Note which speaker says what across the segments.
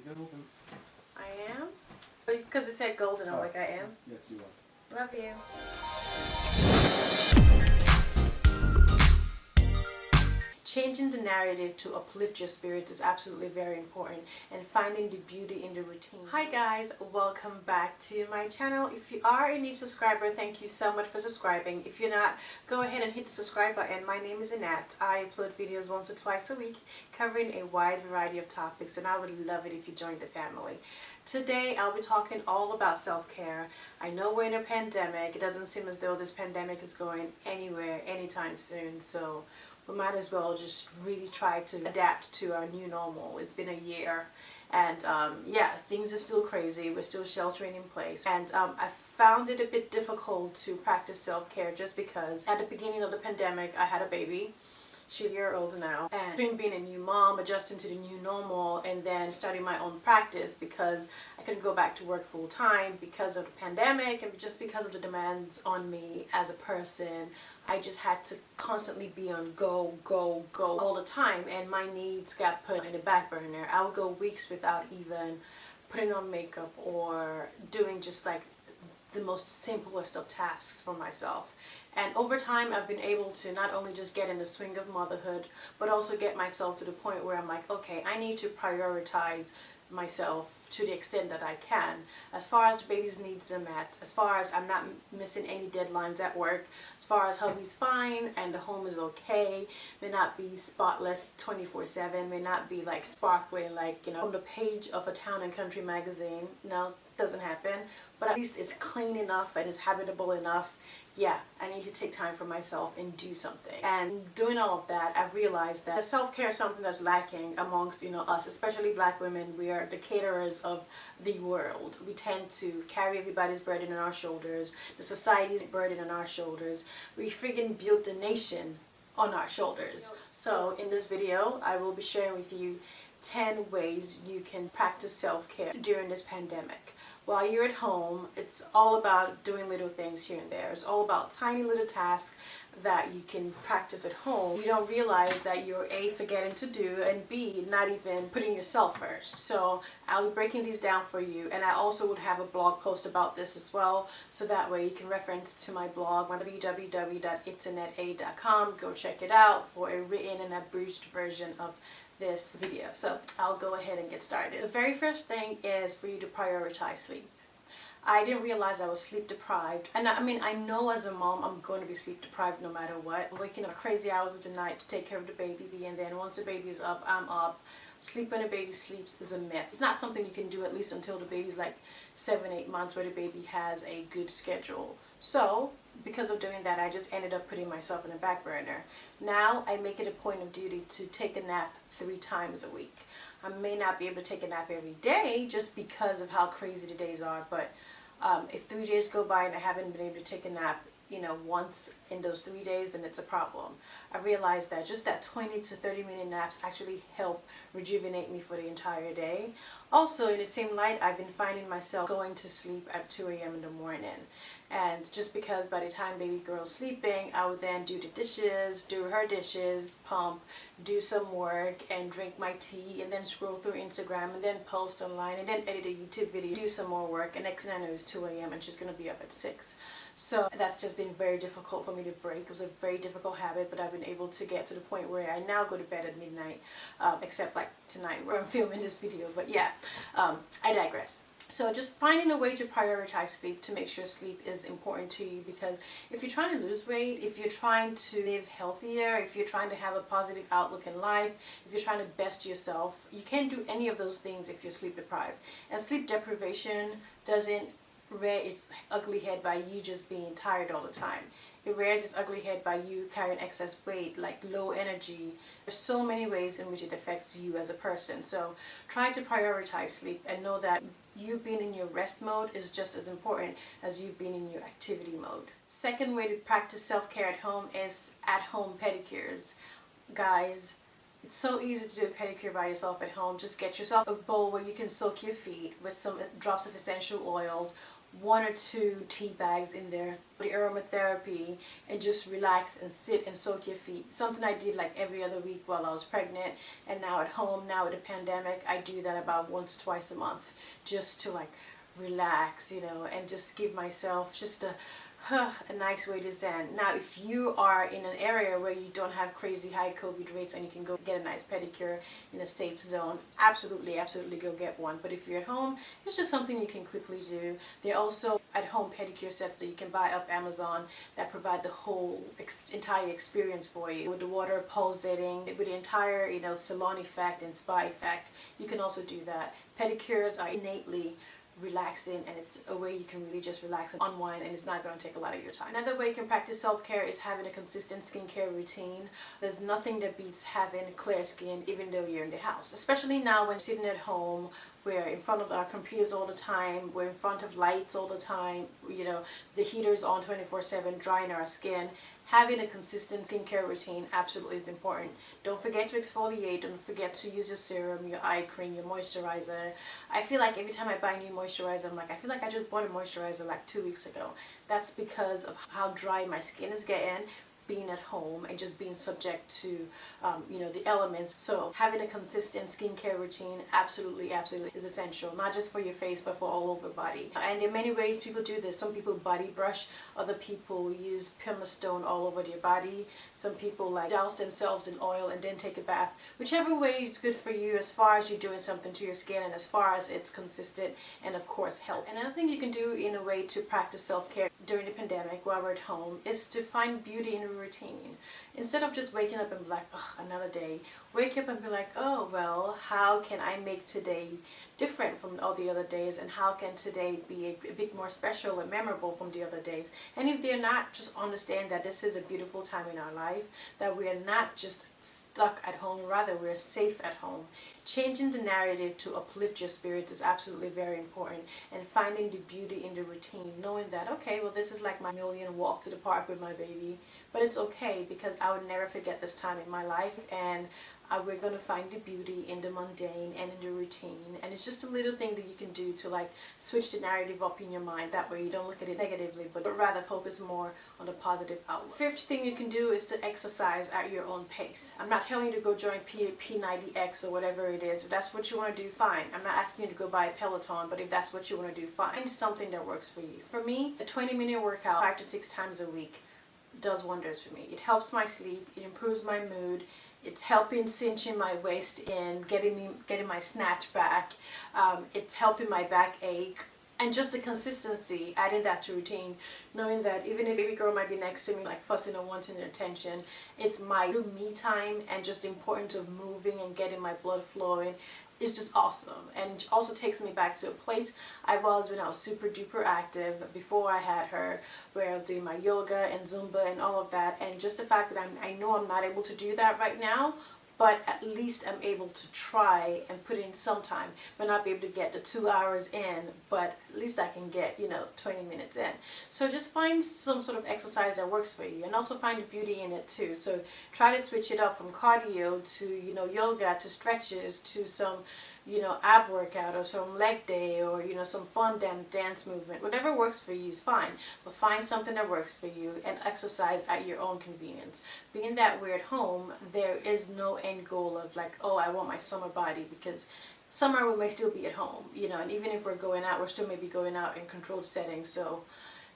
Speaker 1: I am? But because it said golden, I'm like, I am?
Speaker 2: Yes, you are.
Speaker 1: Love you. Changing the narrative to uplift your spirits is absolutely very important, and finding the beauty in the routine. Hi guys, welcome back to my channel. If you are a new subscriber, thank you so much for subscribing. If you're not, go ahead and hit the subscribe button. My name is Annette. I upload videos once or twice a week covering a wide variety of topics, and I would love it if you joined the family. Today I'll be talking all about self-care. I know we're in a pandemic. It doesn't seem as though this pandemic is going anywhere anytime soon, so we might as well just really try to adapt to our new normal. It's been a year, and yeah, things are still crazy. We're still sheltering in place, and I found it a bit difficult to practice self-care just because at the beginning of the pandemic I had a baby. She's a year old now, and between being a new mom, adjusting to the new normal, and then starting my own practice because I couldn't go back to work full time because of the pandemic and just because of the demands on me as a person. I just had to constantly be on go all the time, and my needs got put in the back burner. I would go weeks without even putting on makeup or doing just like the most simplest of tasks for myself. And over time I've been able to not only just get in the swing of motherhood, but also get myself to the point where I'm like, okay, I need to prioritize myself to the extent that I can, as far as the baby's needs are met, as far as I'm not missing any deadlines at work, as far as hubby's fine and the home is okay, may not be spotless 24/7, may not be like sparkling like, you know, from the page of a town and country magazine. No, doesn't happen, but at least it's clean enough and it's habitable enough. Yeah, I need to take time for myself and do something. And doing all of that, I've realized that self-care is something that's lacking amongst, you know, us, especially black women. We are the caterers of the world. We tend to carry everybody's burden on our shoulders, the society's burden on our shoulders. We freaking built the nation on our shoulders. So in this video, I will be sharing with you 10 ways you can practice self-care during this pandemic. While you're at home, it's all about doing little things here and there. It's all about tiny little tasks that you can practice at home. You don't realize that you're A, forgetting to do, and B, not even putting yourself first. So I'll be breaking these down for you, and I also would have a blog post about this as well, so that way you can reference to my blog, www.itsannetta.com. Go check it out for a written and abridged version of this video. So I'll go ahead and get started. The very first thing is for you to prioritize sleep. I didn't realize I was sleep deprived, and I mean, I know as a mom I'm going to be sleep deprived no matter what. I'm waking up crazy hours of the night to take care of the baby, and then once the baby's up, I'm up. Sleep when a baby sleeps is a myth. It's not something you can do at least until the baby's like 7-8 months, where the baby has a good schedule. So because of doing that, I just ended up putting myself in the back burner. Now I make it a point of duty to take a nap 3 times a week. I may not be able to take a nap every day just because of how crazy the days are, but if 3 days go by and I haven't been able to take a nap, you know, once in those 3 days, then it's a problem. I realized that just that 20 to 30-minute naps actually help rejuvenate me for the entire day. Also, in the same light, I've been finding myself going to sleep at 2 a.m. in the morning. And just because by the time baby girl's sleeping, I would then do the dishes, do her dishes, pump, do some work, and drink my tea, and then scroll through Instagram, and then post online, and then edit a YouTube video, do some more work, and next thing I know it's 2 a.m. and she's going to be up at 6. So that's just been very difficult for me to break. It was a very difficult habit, but I've been able to get to the point where I now go to bed at midnight, except like tonight where I'm filming this video. But yeah, I digress. So just finding a way to prioritize sleep to make sure sleep is important to you, because if you're trying to lose weight, if you're trying to live healthier, if you're trying to have a positive outlook in life, if you're trying to best yourself, you can't do any of those things if you're sleep deprived. And sleep deprivation doesn't rear its ugly head by you just being tired all the time. It rears its ugly head by you carrying excess weight, like low energy. There's so many ways in which it affects you as a person. So try to prioritize sleep and know that you being in your rest mode is just as important as you being in your activity mode. Second way to practice self-care at home is at-home pedicures. Guys, it's so easy to do a pedicure by yourself at home. Just get yourself a bowl where you can soak your feet with some drops of essential oils, one or two tea bags in there, the aromatherapy, and just relax and sit and soak your feet. Something I did like every other week while I was pregnant, and now at home, now with the pandemic, I do that about once, twice a month, just to like relax, you know, and just give myself just a nice way to zen. Now, if you are in an area where you don't have crazy high COVID rates and you can go get a nice pedicure in a safe zone, absolutely go get one. But if you're at home, it's just something you can quickly do. There are also at-home pedicure sets that you can buy off Amazon that provide the whole entire experience for you, with the water pulsating, with the entire, you know, salon effect and spa effect. You can also do that. Pedicures are innately relaxing, and it's a way you can really just relax and unwind, and it's not going to take a lot of your time. Another way you can practice self-care is having a consistent skincare routine. There's nothing that beats having clear skin even though you're in the house, especially now when sitting at home. We're in front of our computers all the time, we're in front of lights all the time, you know, the heater's on 24/7 drying our skin. Having a consistent skincare routine absolutely is important. Don't forget to exfoliate, don't forget to use your serum, your eye cream, your moisturizer. I feel like every time I buy new moisturizer, I'm like, I feel like I just bought a moisturizer like 2 weeks ago. That's because of how dry my skin is getting, being at home and just being subject to you know, the elements. So having a consistent skincare routine absolutely is essential, not just for your face but for all over body. And there are many ways people do this. Some people body brush, other people use pumice stone all over their body, some people like douse themselves in oil and then take a bath. Whichever way is good for you, as far as you're doing something to your skin and as far as it's consistent and of course health. Another thing you can do in a way to practice self-care during the pandemic while we're at home is to find beauty in a routine. Instead of just waking up and be like, oh, another day, wake up and be like, oh well, how can I make today different from all the other days, and how can today be a bit more special and memorable from the other days? And if they're not, just understand that this is a beautiful time in our life, that we are not just stuck at home, rather we're safe at home. Changing the narrative to uplift your spirits is absolutely very important, and finding the beauty in the routine, knowing that, okay, well, this is like my million walk to the park with my baby, but it's okay because I would never forget this time in my life, and we're going to find the beauty in the mundane and in the routine. And it's just a little thing that you can do to like switch the narrative up in your mind. That way you don't look at it negatively, but rather focus more on the positive outlook. Fifth thing you can do is to exercise at your own pace. I'm not telling you to go join P90X or whatever it is. If that's what you want to do, fine. I'm not asking you to go buy a Peloton, but if that's what you want to do, fine. Find something that works for you. For me, a 20-minute workout 5 to 6 times a week does wonders for me. It helps my sleep, it improves my mood, it's helping cinching my waist in, getting my snatch back, it's helping my back ache, and just the consistency, adding that to routine, knowing that even if baby girl might be next to me like fussing and wanting attention, it's my me time, and just the importance of moving and getting my blood flowing is just awesome. And also takes me back to a place I was when I was super duper active before I had her, where I was doing my yoga and Zumba and all of that, and just the fact that I know I'm not able to do that right now, but at least I'm able to try and put in some time. But not be able to get the 2 hours in, but at least I can get, you know, 20 minutes in. So just find some sort of exercise that works for you, and also find the beauty in it too. So try to switch it up from cardio to, you know, yoga, to stretches, to some, you know, ab workout, or some leg day, or, you know, some fun dance movement. Whatever works for you is fine, but find something that works for you and exercise at your own convenience. Being that we're at home, there is no end goal of like, oh, I want my summer body, because summer we may still be at home, you know, and even if we're going out, we're still maybe going out in controlled settings. So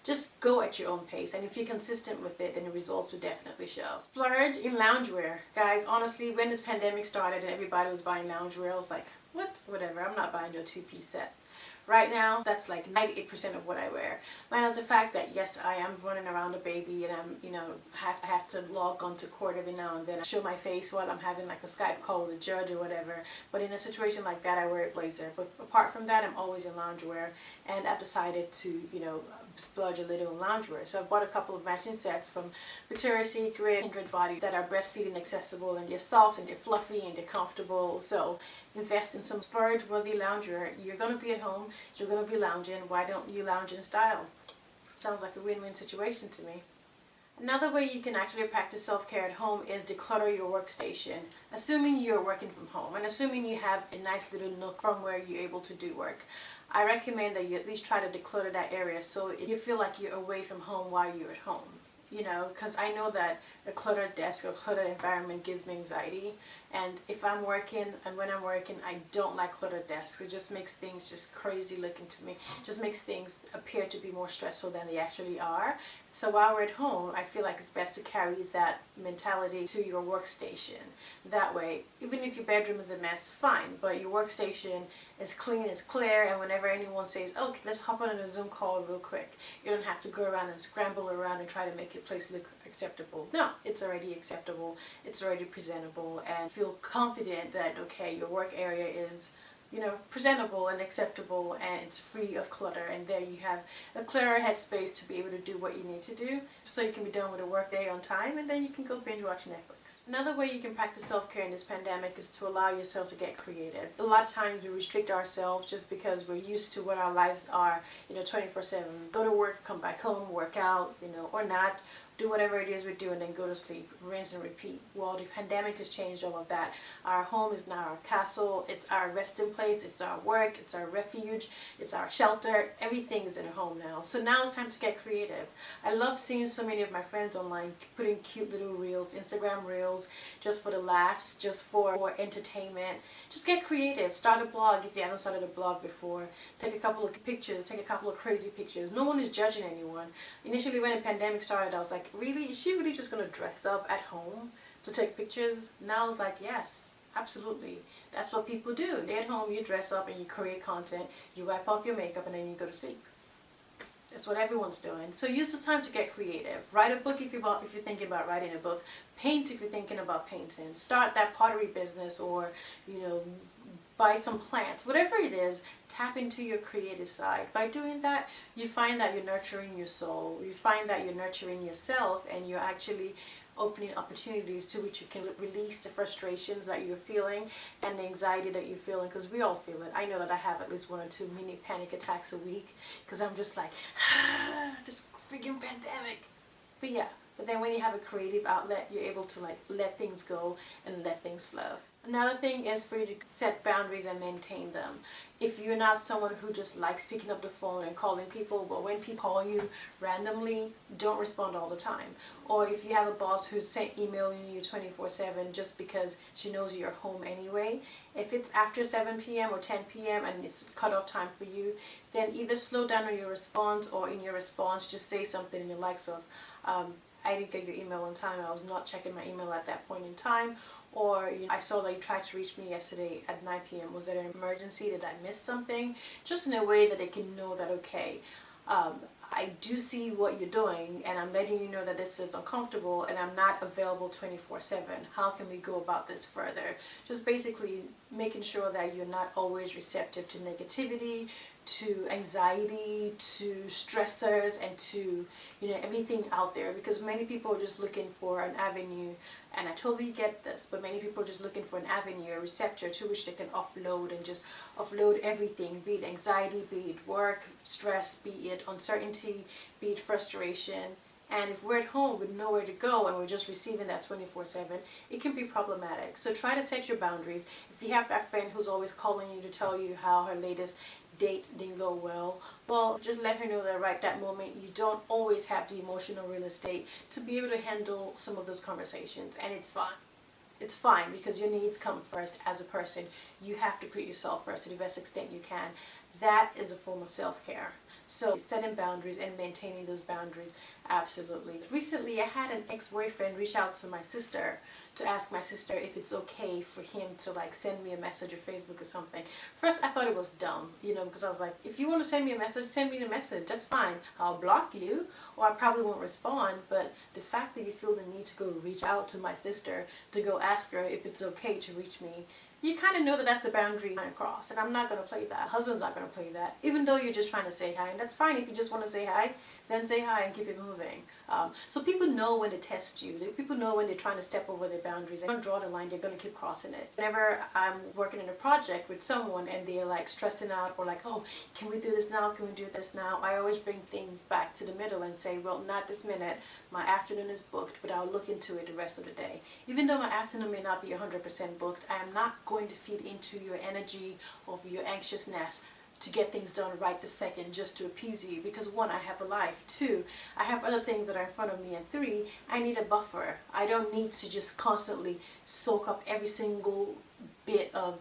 Speaker 1: just go at your own pace, and if you're consistent with it, then the results will definitely show. Splurge in loungewear. Guys, honestly, when this pandemic started and everybody was buying loungewear, I was like, what? Whatever, I'm not buying your 2-piece set. Right now, that's like 98% of what I wear. Minus the fact that, yes, I am running around a baby, and I'm, you know, have to log on to court every now and then. I show my face while I'm having like a Skype call with a judge or whatever. But in a situation like that, I wear a blazer. But apart from that, I'm always in loungewear, and I've decided to, you know, splurge a little in loungewear. So I bought a couple of matching sets from Victoria's Secret, Kindred Body, that are breastfeeding accessible, and they're soft and they're fluffy and they're comfortable. So invest in some splurge worthy loungewear. You're going to be at home, you're going to be lounging. Why don't you lounge in style? Sounds like a win-win situation to me. Another way you can actually practice self-care at home is declutter your workstation. Assuming you're working from home and assuming you have a nice little nook from where you're able to do work, I recommend that you at least try to declutter that area so you feel like you're away from home while you're at home. You know, because I know that a cluttered desk or cluttered environment gives me anxiety, and if I'm working and when I'm working, I don't like cluttered desks. It just makes things just crazy looking to me. It just makes things appear to be more stressful than they actually are. So while we're at home, I feel like it's best to carry that mentality to your workstation. That way, even if your bedroom is a mess, fine, but your workstation is clean, it's clear, and whenever anyone says, "Oh, let's hop on a Zoom call real quick," you don't have to go around and scramble around and try to make your place look acceptable. No, it's already acceptable, it's already presentable, and feel confident that, okay, your work area is, you know, presentable and acceptable, and it's free of clutter, and there you have a clearer headspace to be able to do what you need to do so you can be done with a work day on time, and then you can go binge watch Netflix. Another way you can practice self-care in this pandemic is to allow yourself to get creative. A lot of times we restrict ourselves just because we're used to what our lives are, you know, 24/7. Go to work, come back home, work out, you know, or not, do whatever it is we do, and then go to sleep, rinse and repeat. Well, the pandemic has changed all of that. Our home is now our castle, it's our resting place, it's our work, it's our refuge, it's our shelter. Everything is in a home now. So now it's time to get creative. I love seeing so many of my friends online putting cute little reels, Instagram reels, just for the laughs, just for entertainment. Just get creative. Start a blog if you haven't started a blog before. Take a couple of pictures, take a couple of crazy pictures. No one is judging anyone. Initially when the pandemic started, I was like, really? Is she really just going to dress up at home to take pictures? Now it's like, yes, absolutely. That's what people do. They're at home, you dress up and you create content, you wipe off your makeup, and then you go to sleep. That's what everyone's doing. So use this time to get creative. Write a book if you're thinking about writing a book. Paint if you're thinking about painting. Start that pottery business, or, you know, buy some plants. Whatever it is, tap into your creative side. By doing that, you find that you're nurturing your soul. You find that you're nurturing yourself, and you're actually opening opportunities to which you can release the frustrations that you're feeling and the anxiety that you're feeling, because we all feel it. I know that I have at least 1 or 2 mini panic attacks a week because I'm just like, this freaking pandemic. But yeah, but then when you have a creative outlet, you're able to like let things go and let things flow. Another thing is for you to set boundaries and maintain them. If you're not someone who just likes picking up the phone and calling people, but when people call you randomly, don't respond all the time. Or if you have a boss who's emailing you 24/7 just because she knows you're home anyway, if it's after 7 p.m. or 10 p.m. and it's cutoff time for you, then either slow down on your response, or in your response just say something in the likes of, I didn't get your email on time, I was not checking my email at that point in time, or, you know, I saw that you tried to reach me yesterday at 9 p.m. Was there an emergency? Did I miss something? Just in a way that they can know that, okay, I do see what you're doing, and I'm letting you know that this is uncomfortable, and I'm not available 24/7. How can we go about this further? Just basically making sure that you're not always receptive to negativity, to anxiety, to stressors, and to, you know, everything out there, because many people are just looking for an avenue, and I totally get this, but many people are just looking for an avenue, a receptor to which they can offload and just offload everything, be it anxiety, be it work, stress, be it uncertainty, be it frustration. And if we're at home with nowhere to go and we're just receiving that 24/7, it can be problematic. So try to set your boundaries. If you have that friend who's always calling you to tell you how her latest date didn't go well, well, just let her know that right that moment you don't always have the emotional real estate to be able to handle some of those conversations, and it's fine. It's fine, because your needs come first as a person. You have to put yourself first to the best extent you can. That is a form of self-care. So setting boundaries and maintaining those boundaries, absolutely. Recently, I had an ex-boyfriend reach out to my sister to ask my sister if it's okay for him to like send me a message or Facebook or something. First, I thought it was dumb, you know, because I was like, if you want to send me a message, send me the message. That's fine. I'll block you, or I probably won't respond. But the fact that you feel the need to go reach out to my sister to go ask her if it's okay to reach me, you kind of know that that's a boundary line across, and I'm not going to play that. Husband's not going to play that. Even though you're just trying to say hi, and that's fine if you just want to say hi, then say hi and keep it moving. So people know when to test you. People know when they're trying to step over their boundaries. They don't draw the line, they're going to keep crossing it. Whenever I'm working in a project with someone and they're like stressing out or like, oh, can we do this now? Can we do this now? I always bring things back to the middle and say, well, not this minute. My afternoon is booked, but I'll look into it the rest of the day. Even though my afternoon may not be 100% booked, I am not going to feed into your energy or your anxiousness to get things done right this second just to appease you, because one, I have a life, two, I have other things that are in front of me, and three, I need a buffer. I don't need to just constantly soak up every single bit of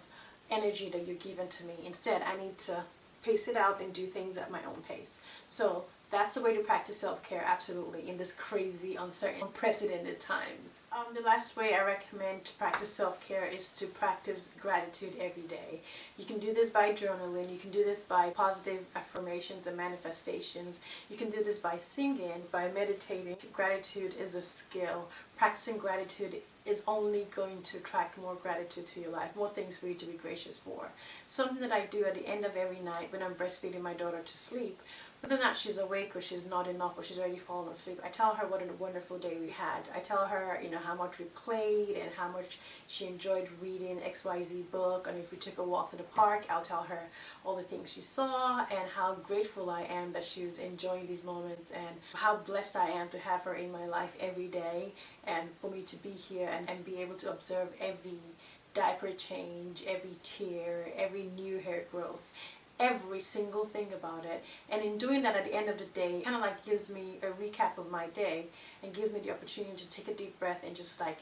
Speaker 1: energy that you're giving to me. Instead, I need to pace it out and do things at my own pace. So that's a way to practice self-care, absolutely, in this crazy, uncertain, unprecedented times. The last way I recommend to practice self-care is to practice gratitude every day. You can do this by journaling, you can do this by positive affirmations and manifestations, you can do this by singing, by meditating. Gratitude is a skill. Practicing gratitude is only going to attract more gratitude to your life, more things for you to be gracious for. Something that I do at the end of every night when I'm breastfeeding my daughter to sleep, whether or not she's awake or she's not enough or she's already fallen asleep, I tell her what a wonderful day we had. I tell her, you know, how much we played and how much she enjoyed reading XYZ book, and if we took a walk to the park, I'll tell her all the things she saw and how grateful I am that she was enjoying these moments and how blessed I am to have her in my life every day, and for me to be here and be able to observe every diaper change, every tear, every new hair growth, every single thing about it. And in doing that, at the end of the day, kind of like gives me a recap of my day and gives me the opportunity to take a deep breath and just like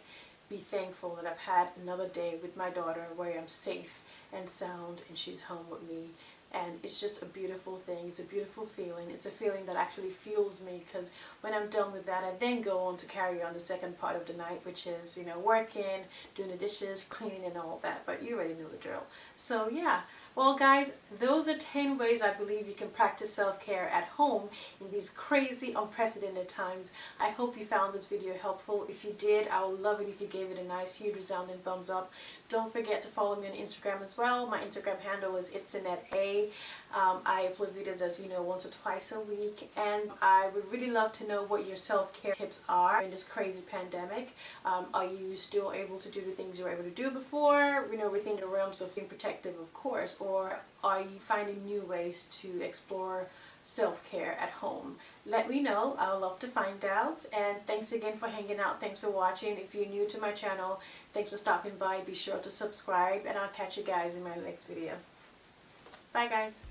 Speaker 1: be thankful that I've had another day with my daughter where I'm safe and sound and she's home with me. And it's just a beautiful thing. It's a beautiful feeling. It's a feeling that actually fuels me, because when I'm done with that, I then go on to carry on the second part of the night, which is, you know, working, doing the dishes, cleaning and all that. But you already know the drill. So yeah. Well guys, those are 10 ways I believe you can practice self-care at home in these crazy, unprecedented times. I hope you found this video helpful. If you did, I would love it if you gave it a nice, huge, resounding thumbs up. Don't forget to follow me on Instagram as well. My Instagram handle is itsaneta. I upload videos, as you know, once or twice a week, and I would really love to know what your self-care tips are in this crazy pandemic. Are you still able to do the things you were able to do before, you know, within the realms of being protective, of course, or are you finding new ways to explore self-care at home? Let me know. I would love to find out. And thanks again for hanging out. Thanks for watching. If you're new to my channel, thanks for stopping by. Be sure to subscribe, and I'll catch you guys in my next video. Bye guys.